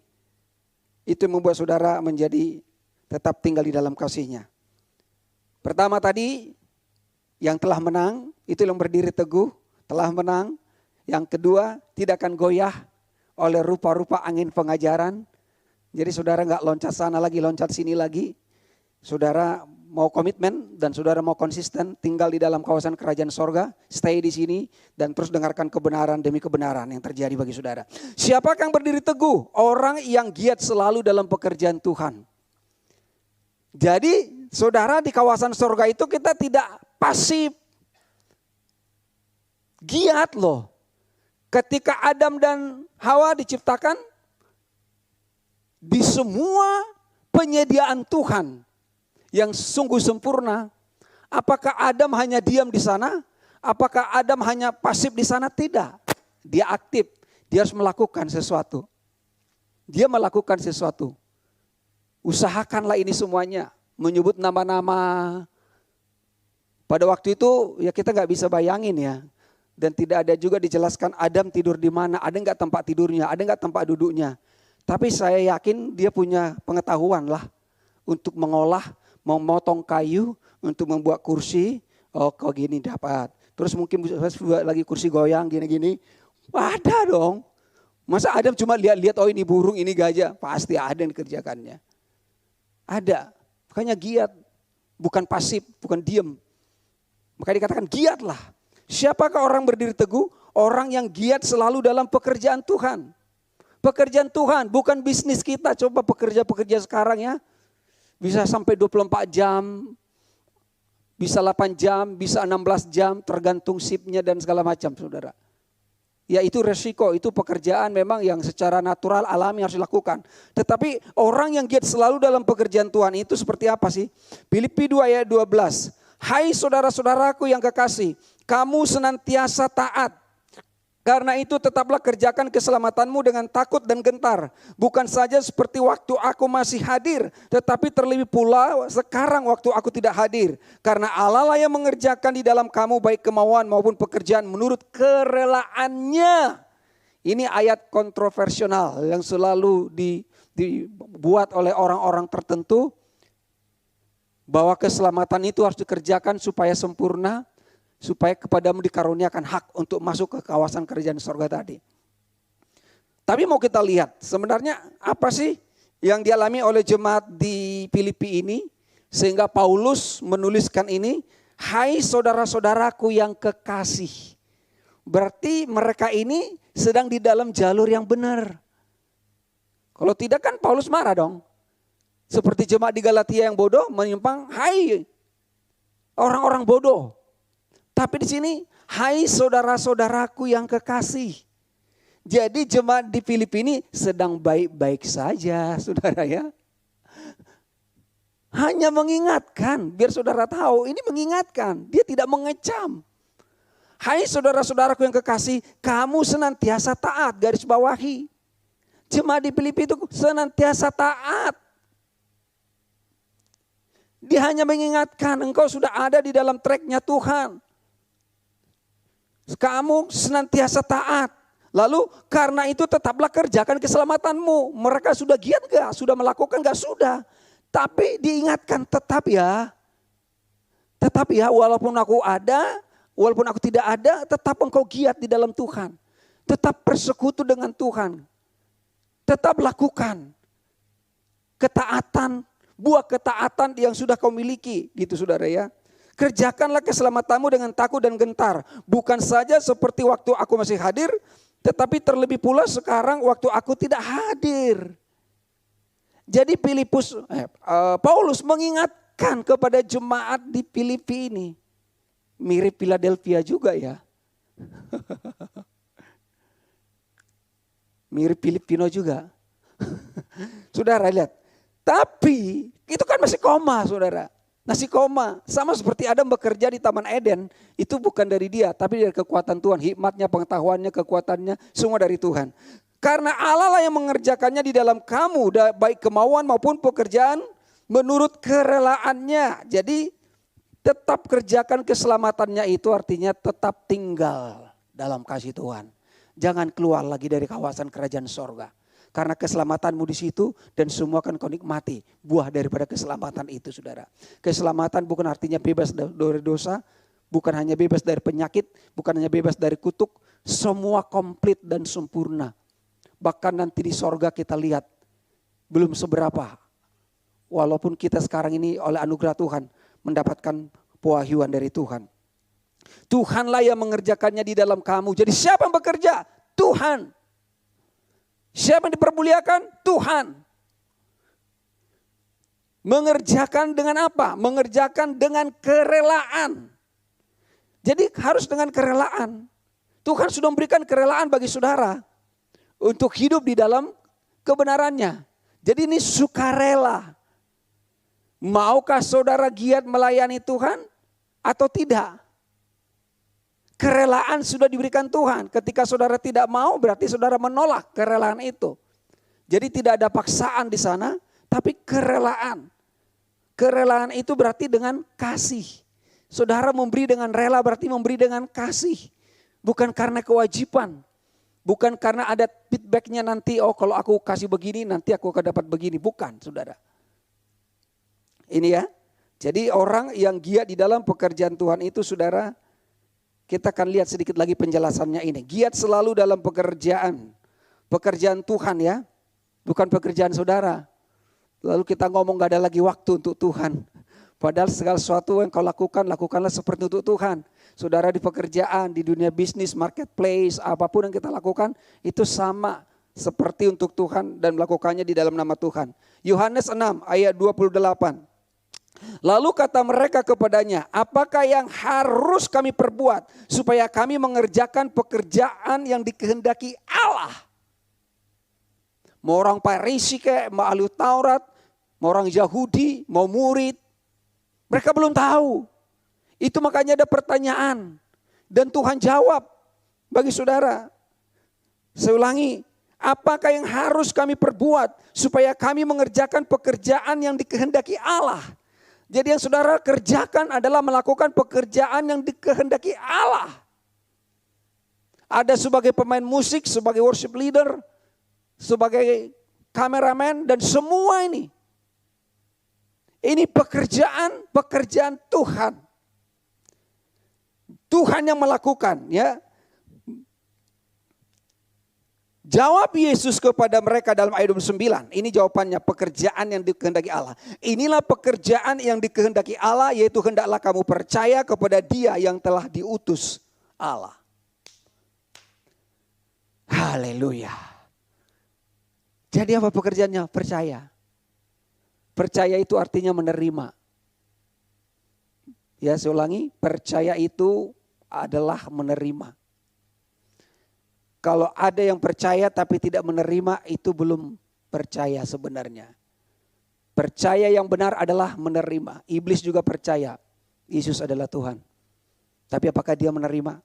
Itu yang membuat saudara menjadi tetap tinggal di dalam kasih-Nya. Pertama tadi, yang telah menang, itu yang berdiri teguh, telah menang. Yang kedua, tidak akan goyah oleh rupa-rupa angin pengajaran. Jadi saudara gak loncat sana lagi, loncat sini lagi. Saudara mau komitmen dan saudara mau konsisten tinggal di dalam kawasan kerajaan sorga. Stay di sini dan terus dengarkan kebenaran demi kebenaran yang terjadi bagi saudara. Siapakah yang berdiri teguh? Orang yang giat selalu dalam pekerjaan Tuhan. Jadi saudara di kawasan sorga itu kita tidak pasif. Giat loh. Ketika Adam dan Hawa diciptakan, di semua penyediaan Tuhan yang sungguh sempurna, apakah Adam hanya diam di sana? Apakah Adam hanya pasif di sana? Tidak. Dia aktif, dia harus melakukan sesuatu. Dia melakukan sesuatu. Usahakanlah ini semuanya, menyebut nama-nama. Pada waktu itu ya kita gak bisa bayangin ya. Dan tidak ada juga dijelaskan Adam tidur di mana, ada enggak tempat tidurnya, ada enggak tempat duduknya. Tapi saya yakin dia punya pengetahuan lah untuk mengolah, memotong kayu, untuk membuat kursi. Oh kok gini dapat. Terus mungkin buat lagi kursi goyang gini-gini. Ada dong. Masa Adam cuma lihat-lihat, oh ini burung, ini gajah. Pasti ada yang dikerjakannya. Ada. Makanya giat, bukan pasif, bukan diem. Maka dikatakan giatlah. Siapakah orang berdiri teguh? Orang yang giat selalu dalam pekerjaan Tuhan. Pekerjaan Tuhan, bukan bisnis kita. Coba pekerja-pekerja sekarang ya. Bisa sampai 24 jam, bisa 8 jam, bisa 16 jam, tergantung shiftnya dan segala macam saudara. Ya itu resiko, itu pekerjaan memang yang secara natural alami harus dilakukan. Tetapi orang yang giat selalu dalam pekerjaan Tuhan itu seperti apa sih? Filipi 2 ayat 12. Hai saudara-saudaraku yang kekasih, kamu senantiasa taat. Karena itu tetaplah kerjakan keselamatanmu dengan takut dan gentar. Bukan saja seperti waktu aku masih hadir, tetapi terlebih pula sekarang waktu aku tidak hadir. Karena Allah lah yang mengerjakan di dalam kamu baik kemauan maupun pekerjaan menurut kerelaannya. Ini ayat kontroversial yang selalu dibuat oleh orang-orang tertentu. Bahwa keselamatan itu harus dikerjakan supaya sempurna. Supaya kepadamu dikaruniakan hak untuk masuk ke kawasan kerajaan sorga tadi. Tapi mau kita lihat sebenarnya apa sih yang dialami oleh jemaat di Filipi ini. Sehingga Paulus menuliskan ini. Hai saudara-saudaraku yang kekasih. Berarti mereka ini sedang di dalam jalur yang benar. Kalau tidak kan Paulus marah dong. Seperti jemaat di Galatia yang bodoh menyimpang, hai orang-orang bodoh. Tapi di sini, hai saudara-saudaraku yang kekasih. Jadi jemaat di Filipi ini sedang baik-baik saja, saudara ya. Hanya mengingatkan, biar saudara tahu, ini mengingatkan, dia tidak mengecam. Hai saudara-saudaraku yang kekasih, kamu senantiasa taat, garis bawahi. Jemaat di Filipi itu senantiasa taat. Dia hanya mengingatkan engkau sudah ada di dalam tracknya Tuhan. Kamu senantiasa taat. Lalu karena itu tetaplah kerjakan keselamatanmu. Mereka sudah giat gak? Sudah melakukan gak? Sudah. Tapi diingatkan tetap ya. Tetap ya walaupun aku ada, walaupun aku tidak ada, tetap engkau giat di dalam Tuhan. Tetap bersekutu dengan Tuhan. Tetap lakukan ketaatan. Buah ketaatan yang sudah kau miliki gitu saudara ya. Kerjakanlah keselamatanmu dengan takut dan gentar. Bukan saja seperti waktu aku masih hadir. Tetapi terlebih pula sekarang waktu aku tidak hadir. Jadi Paulus mengingatkan kepada jemaat di Filipi ini. Mirip Philadelphia juga ya. Mirip Filipino juga. Saudara lihat. Tapi itu kan masih koma saudara. Masih koma. Sama seperti Adam bekerja di Taman Eden. Itu bukan dari dia. Tapi dari kekuatan Tuhan. Hikmatnya, pengetahuannya, kekuatannya. Semua dari Tuhan. Karena Allah lah yang mengerjakannya di dalam kamu. Baik kemauan maupun pekerjaan. Menurut kerelaannya. Jadi tetap kerjakan keselamatannya itu artinya tetap tinggal dalam kasih Tuhan. Jangan keluar lagi dari kawasan kerajaan sorga. Karena keselamatanmu di situ dan semua akan kau nikmati buah daripada keselamatan itu saudara. Keselamatan bukan artinya bebas dari dosa, bukan hanya bebas dari penyakit, bukan hanya bebas dari kutuk. Semua komplit dan sempurna. Bahkan nanti di sorga kita lihat belum seberapa. Walaupun kita sekarang ini oleh anugerah Tuhan mendapatkan pewahyuan dari Tuhan. Tuhanlah yang mengerjakannya di dalam kamu. Jadi siapa yang bekerja? Tuhan. Siapa yang dipermuliakan? Tuhan. Mengerjakan dengan apa? Mengerjakan dengan kerelaan. Jadi harus dengan kerelaan. Tuhan sudah memberikan kerelaan bagi saudara untuk hidup di dalam kebenarannya. Jadi ini sukarela. Maukah saudara giat melayani Tuhan atau tidak? Kerelaan sudah diberikan Tuhan. Ketika saudara tidak mau berarti saudara menolak kerelaan itu. Jadi tidak ada paksaan di sana, tapi kerelaan. Kerelaan itu berarti dengan kasih. Saudara memberi dengan rela berarti memberi dengan kasih. Bukan karena kewajiban. Bukan karena ada feedbacknya nanti, oh kalau aku kasih begini nanti aku akan dapat begini. Bukan saudara. Ini ya. Jadi orang yang giat di dalam pekerjaan Tuhan itu saudara, kita akan lihat sedikit lagi penjelasannya ini. Giat selalu dalam pekerjaan. Pekerjaan Tuhan ya. Bukan pekerjaan saudara. Lalu kita ngomong gak ada lagi waktu untuk Tuhan. Padahal segala sesuatu yang kau lakukan, lakukanlah seperti untuk Tuhan. Saudara di pekerjaan, di dunia bisnis, marketplace, apapun yang kita lakukan. Itu sama seperti untuk Tuhan dan melakukannya di dalam nama Tuhan. Yohanes 6 ayat 28. Lalu kata mereka kepadanya, apakah yang harus kami perbuat supaya kami mengerjakan pekerjaan yang dikehendaki Allah? Mau orang Farisi kayak, mau ahli Taurat, mau orang Yahudi, mau murid. Mereka belum tahu. Itu makanya ada pertanyaan. Dan Tuhan jawab bagi saudara. Saya ulangi, apakah yang harus kami perbuat supaya kami mengerjakan pekerjaan yang dikehendaki Allah? Jadi yang saudara kerjakan adalah melakukan pekerjaan yang dikehendaki Allah. Ada sebagai pemain musik, sebagai worship leader, sebagai kameramen dan semua ini. Ini pekerjaan Tuhan. Tuhan yang melakukan ya. Jawab Yesus kepada mereka dalam ayat 29. Ini jawabannya, pekerjaan yang dikehendaki Allah. Inilah pekerjaan yang dikehendaki Allah, yaitu hendaklah kamu percaya kepada Dia yang telah diutus Allah. Haleluya. Jadi apa pekerjaannya? Percaya. Percaya itu artinya menerima. Ya, saya ulangi, percaya itu adalah menerima. Kalau ada yang percaya tapi tidak menerima, itu belum percaya sebenarnya. Percaya yang benar adalah menerima. Iblis juga percaya Yesus adalah Tuhan. Tapi apakah dia menerima?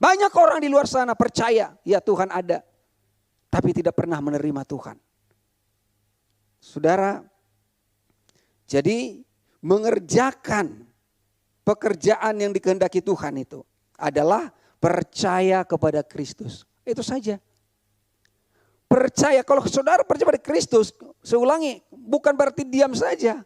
Banyak orang di luar sana percaya, ya Tuhan ada. Tapi tidak pernah menerima Tuhan. Saudara, jadi mengerjakan pekerjaan yang dikehendaki Tuhan itu adalah percaya kepada Kristus. Itu saja. Percaya, kalau saudara percaya pada Kristus, saya ulangi, bukan berarti diam saja.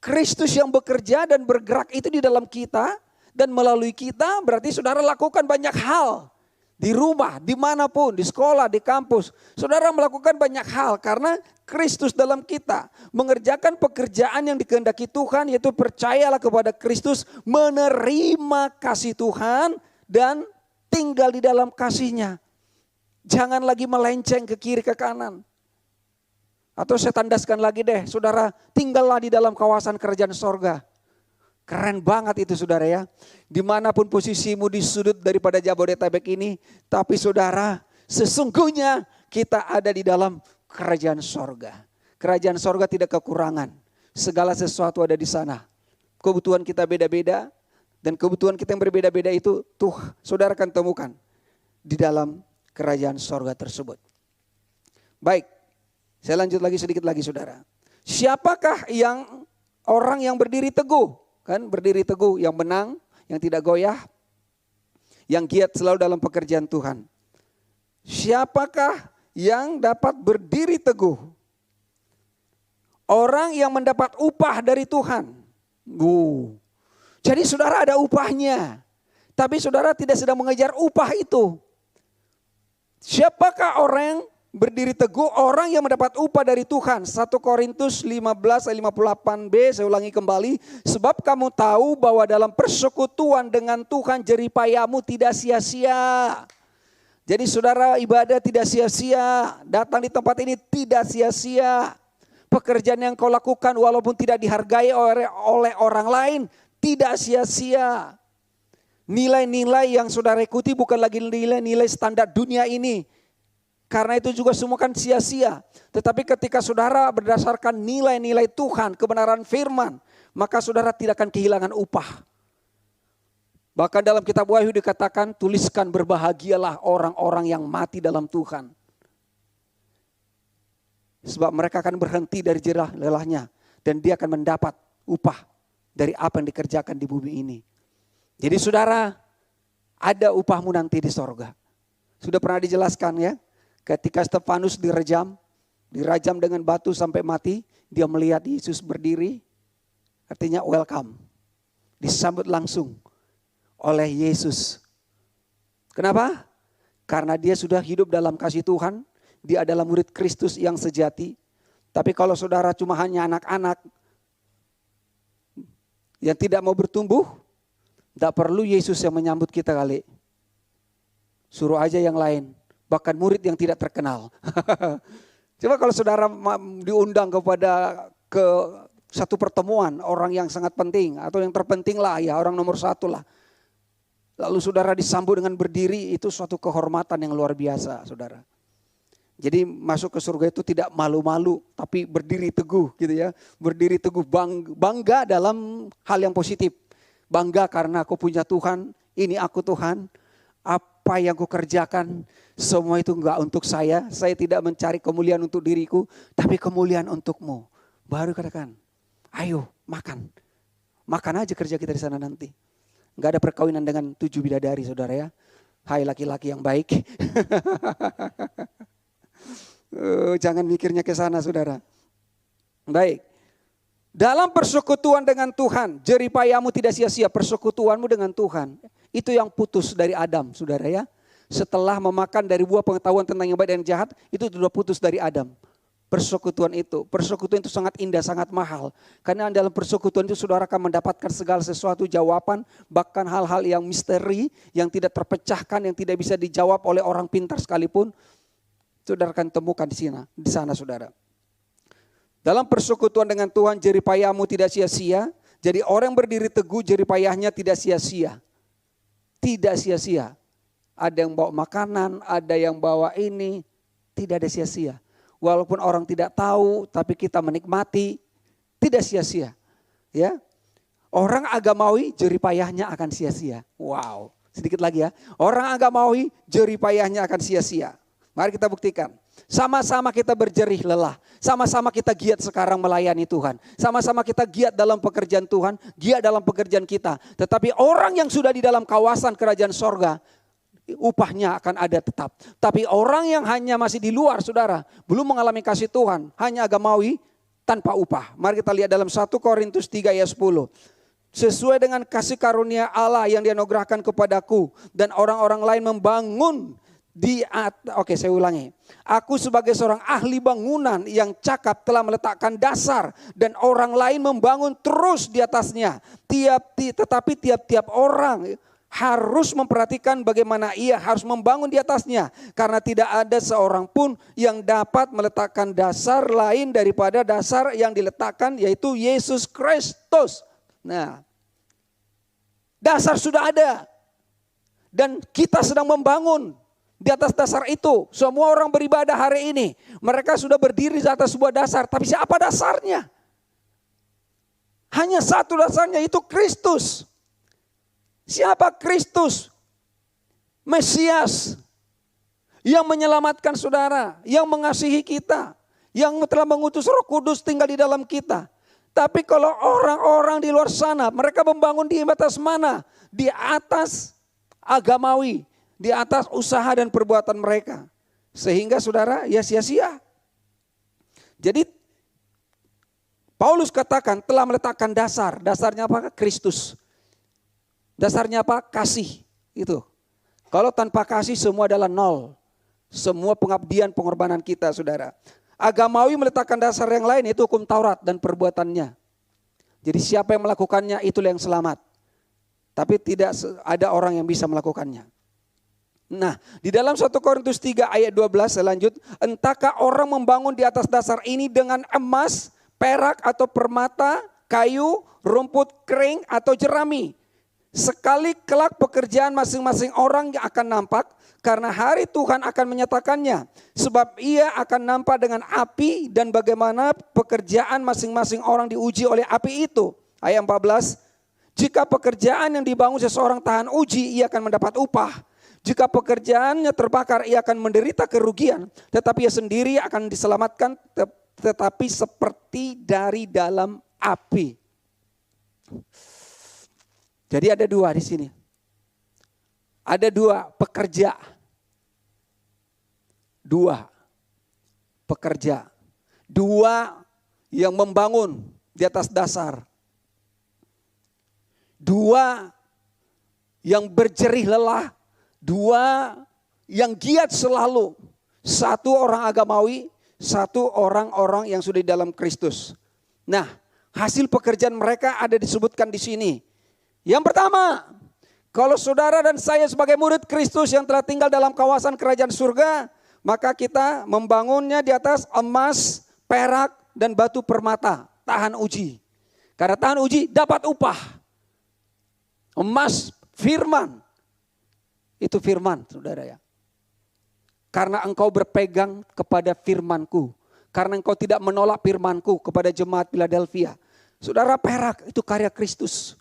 Kristus yang bekerja dan bergerak itu di dalam kita dan melalui kita, berarti saudara lakukan banyak hal. Di rumah, dimanapun, di sekolah, di kampus. Saudara melakukan banyak hal karena Kristus dalam kita. Mengerjakan pekerjaan yang dikehendaki Tuhan, yaitu percayalah kepada Kristus, menerima kasih Tuhan dan tinggal di dalam kasih-Nya. Jangan lagi melenceng ke kiri ke kanan. Atau saya tandaskan lagi deh, saudara, tinggallah di dalam kawasan kerajaan sorga. Keren banget itu saudara ya. Dimanapun posisimu di sudut daripada Jabodetabek ini, tapi saudara, sesungguhnya kita ada di dalam kerajaan sorga. Kerajaan sorga tidak kekurangan. Segala sesuatu ada di sana. Kebutuhan kita beda-beda. Dan kebutuhan kita yang berbeda-beda itu tuh saudara akan temukan di dalam kerajaan sorga tersebut. Baik, saya lanjut lagi sedikit lagi saudara. Siapakah yang orang yang berdiri teguh? Kan berdiri teguh, yang menang, yang tidak goyah, yang giat selalu dalam pekerjaan Tuhan. Siapakah yang dapat berdiri teguh? Orang yang mendapat upah dari Tuhan. Jadi saudara ada upahnya. Tapi saudara tidak sedang mengejar upah itu. Siapakah orang yang berdiri teguh? Orang yang mendapat upah dari Tuhan. 1 Korintus 15 ayat 58b, saya ulangi kembali. Sebab kamu tahu bahwa dalam persekutuan dengan Tuhan jeripayamu tidak sia-sia. Jadi saudara ibadah tidak sia-sia. Datang di tempat ini tidak sia-sia. Pekerjaan yang kau lakukan walaupun tidak dihargai oleh orang lain. Tidak sia-sia. Nilai-nilai yang saudara ikuti bukan lagi nilai-nilai standar dunia ini. Karena itu juga semua kan sia-sia. Tetapi ketika saudara berdasarkan nilai-nilai Tuhan, kebenaran firman, maka saudara tidak akan kehilangan upah. Bahkan dalam kitab Wahyu dikatakan, tuliskan berbahagialah orang-orang yang mati dalam Tuhan. Sebab mereka akan berhenti dari jerah lelahnya. Dan dia akan mendapat upah dari apa yang dikerjakan di bumi ini. Jadi saudara, ada upahmu nanti di sorga. Sudah pernah dijelaskan ya, ketika Stefanus dirajam dengan batu sampai mati, dia melihat Yesus berdiri, artinya welcome. Disambut langsung oleh Yesus. Kenapa? Karena dia sudah hidup dalam kasih Tuhan, dia adalah murid Kristus yang sejati. Tapi kalau saudara cuma hanya anak-anak, yang tidak mau bertumbuh, tidak perlu Yesus yang menyambut kita kali. Suruh aja yang lain. Bahkan murid yang tidak terkenal. Coba kalau saudara diundang ke satu pertemuan orang yang sangat penting. Atau yang terpenting lah ya, orang nomor 1 lah. Lalu saudara disambut dengan berdiri, itu suatu kehormatan yang luar biasa saudara. Jadi masuk ke surga itu tidak malu-malu, tapi berdiri teguh gitu ya. Berdiri teguh, bangga dalam hal yang positif. Bangga karena aku punya Tuhan, ini aku Tuhan. Apa yang aku kerjakan, semua itu enggak untuk saya. Saya tidak mencari kemuliaan untuk diriku, tapi kemuliaan untukmu. Baru katakan, ayo makan. Makan aja kerja kita di sana nanti. Enggak ada perkawinan dengan 7 bidadari saudara ya. Hai laki-laki yang baik. Jangan mikirnya ke sana saudara. Baik. Dalam persekutuan dengan Tuhan, jeripayamu tidak sia-sia, persekutuanmu dengan Tuhan. Itu yang putus dari Adam saudara ya. Setelah memakan dari buah pengetahuan tentang yang baik dan jahat, itu sudah putus dari Adam. Persekutuan itu sangat indah, sangat mahal. Karena dalam persekutuan itu saudara akan mendapatkan segala sesuatu jawaban, bahkan hal-hal yang misteri, yang tidak terpecahkan, yang tidak bisa dijawab oleh orang pintar sekalipun. Saudara akan temukan di sana saudara. Dalam persekutuan dengan Tuhan jeripayamu tidak sia-sia. Jadi orang yang berdiri teguh jeripayahnya tidak sia-sia. Tidak sia-sia. Ada yang bawa makanan, ada yang bawa ini. Tidak ada sia-sia. Walaupun orang tidak tahu tapi kita menikmati. Tidak sia-sia. Ya. Orang agamawi jeripayahnya akan sia-sia. Wow. Sedikit lagi ya. Orang agamawi jeripayahnya akan sia-sia. Mari kita buktikan. Sama-sama kita berjerih lelah. Sama-sama kita giat sekarang melayani Tuhan. Sama-sama kita giat dalam pekerjaan Tuhan. Giat dalam pekerjaan kita. Tetapi orang yang sudah di dalam kawasan kerajaan sorga, upahnya akan ada tetap. Tapi orang yang hanya masih di luar saudara, belum mengalami kasih Tuhan, hanya agamawi tanpa upah. Mari kita lihat dalam 1 Korintus 3 ayat 10. Sesuai dengan kasih karunia Allah yang dianugerahkan kepadaku. Dan orang-orang lain membangun saya ulangi. Aku sebagai seorang ahli bangunan yang cakap telah meletakkan dasar dan orang lain membangun terus di atasnya. Tetapi tiap-tiap orang harus memperhatikan bagaimana ia harus membangun di atasnya. Karena tidak ada seorang pun yang dapat meletakkan dasar lain daripada dasar yang diletakkan, yaitu Yesus Kristus. Nah, dasar sudah ada. Dan kita sedang membangun di atas dasar itu. Semua orang beribadah hari ini, mereka sudah berdiri di atas sebuah dasar. Tapi siapa dasarnya? Hanya satu dasarnya, itu Kristus. Siapa Kristus? Mesias yang menyelamatkan saudara, yang mengasihi kita, yang telah mengutus Roh Kudus tinggal di dalam kita. Tapi kalau orang-orang di luar sana, mereka membangun di atas mana? Di atas agamawi, di atas usaha dan perbuatan mereka. Sehingga saudara, ya sia-sia. Jadi Paulus katakan telah meletakkan dasar. Dasarnya apa? Kristus. Dasarnya apa? Kasih. Itu. Kalau tanpa kasih semua adalah nol. Semua pengabdian, pengorbanan kita, saudara. Agamawi meletakkan dasar yang lain, yaitu hukum Taurat dan perbuatannya. Jadi siapa yang melakukannya, itulah yang selamat. Tapi tidak ada orang yang bisa melakukannya. Nah, di dalam 1 Korintus 3 ayat 12 selanjut, entahkah orang membangun di atas dasar ini dengan emas, perak atau permata, kayu, rumput kering atau jerami. Sekali kelak pekerjaan masing-masing orang yang akan nampak, karena hari Tuhan akan menyatakannya. Sebab ia akan nampak dengan api, dan bagaimana pekerjaan masing-masing orang diuji oleh api itu. Ayat 14, jika pekerjaan yang dibangun seseorang tahan uji, ia akan mendapat upah. Jika pekerjaannya terbakar, ia akan menderita kerugian. Tetapi ia sendiri akan diselamatkan, tetapi seperti dari dalam api. Jadi ada dua di sini. Ada dua pekerja. Dua pekerja. Dua yang membangun di atas dasar. Dua yang berjerih lelah. Dua yang giat selalu. Satu orang agamawi, satu orang-orang yang sudah di dalam Kristus. Nah, hasil pekerjaan mereka ada disebutkan di sini. Yang pertama, kalau saudara dan saya sebagai murid Kristus yang telah tinggal dalam kawasan kerajaan surga, maka kita membangunnya di atas emas, perak, dan batu permata. Tahan uji. Karena tahan uji dapat upah. Emas, firman. Itu firman, saudara ya. Karena engkau berpegang kepada firmanku. Karena engkau tidak menolak firmanku kepada jemaat Philadelphia. Saudara, perak itu karya Kristus.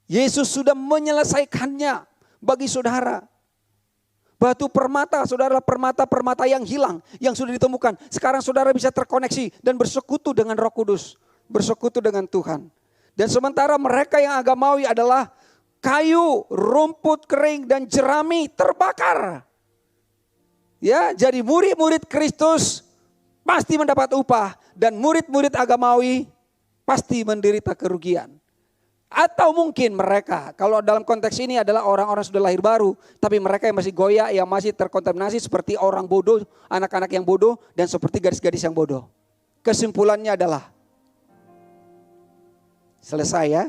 Yesus sudah menyelesaikannya bagi saudara. Batu permata, saudara, permata-permata yang hilang, yang sudah ditemukan. Sekarang saudara bisa terkoneksi dan bersekutu dengan Roh Kudus. Bersekutu dengan Tuhan. Dan sementara mereka yang agamawi adalah kayu, rumput kering, dan jerami terbakar. Ya, jadi murid-murid Kristus pasti mendapat upah. Dan murid-murid agamawi pasti menderita kerugian. Atau mungkin mereka, kalau dalam konteks ini adalah orang-orang sudah lahir baru, tapi mereka yang masih goyah, yang masih terkontaminasi seperti orang bodoh, anak-anak yang bodoh, dan seperti gadis-gadis yang bodoh. Kesimpulannya adalah, selesai ya.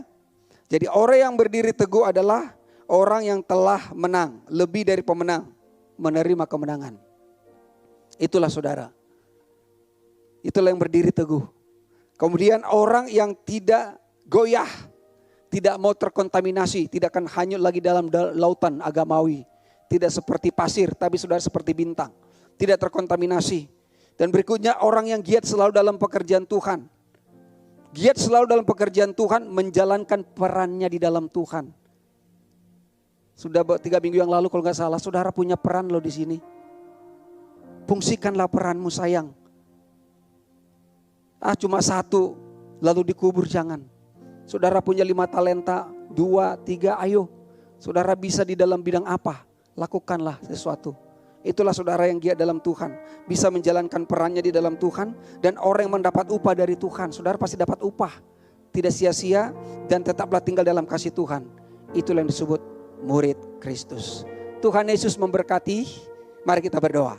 Jadi orang yang berdiri teguh adalah orang yang telah menang, lebih dari pemenang, menerima kemenangan. Itulah saudara. Itulah yang berdiri teguh. Kemudian orang yang tidak goyah, tidak mau terkontaminasi, tidak akan hanyut lagi dalam lautan agamawi. Tidak seperti pasir, tapi saudara seperti bintang. Tidak terkontaminasi. Dan berikutnya orang yang giat selalu dalam pekerjaan Tuhan. Giat selalu dalam pekerjaan Tuhan, menjalankan perannya di dalam Tuhan. Sudah 3 minggu yang lalu kalau nggak salah, saudara punya peran loh di sini. Fungsikanlah peranmu sayang. Cuma 1, lalu dikubur jangan. Saudara punya 5 talenta, 2, 3, ayo. Saudara bisa di dalam bidang apa? Lakukanlah sesuatu. Itulah saudara yang giat dalam Tuhan. Bisa menjalankan perannya di dalam Tuhan. Dan orang yang mendapat upah dari Tuhan. Saudara pasti dapat upah. Tidak sia-sia dan tetaplah tinggal dalam kasih Tuhan. Itulah yang disebut murid Kristus. Tuhan Yesus memberkati. Mari kita berdoa.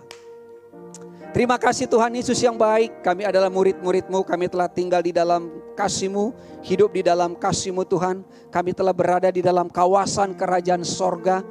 Terima kasih Tuhan Yesus yang baik. Kami adalah murid-murid-Mu. Kami telah tinggal di dalam kasih-Mu, hidup di dalam kasih-Mu Tuhan. Kami telah berada di dalam kawasan kerajaan sorga.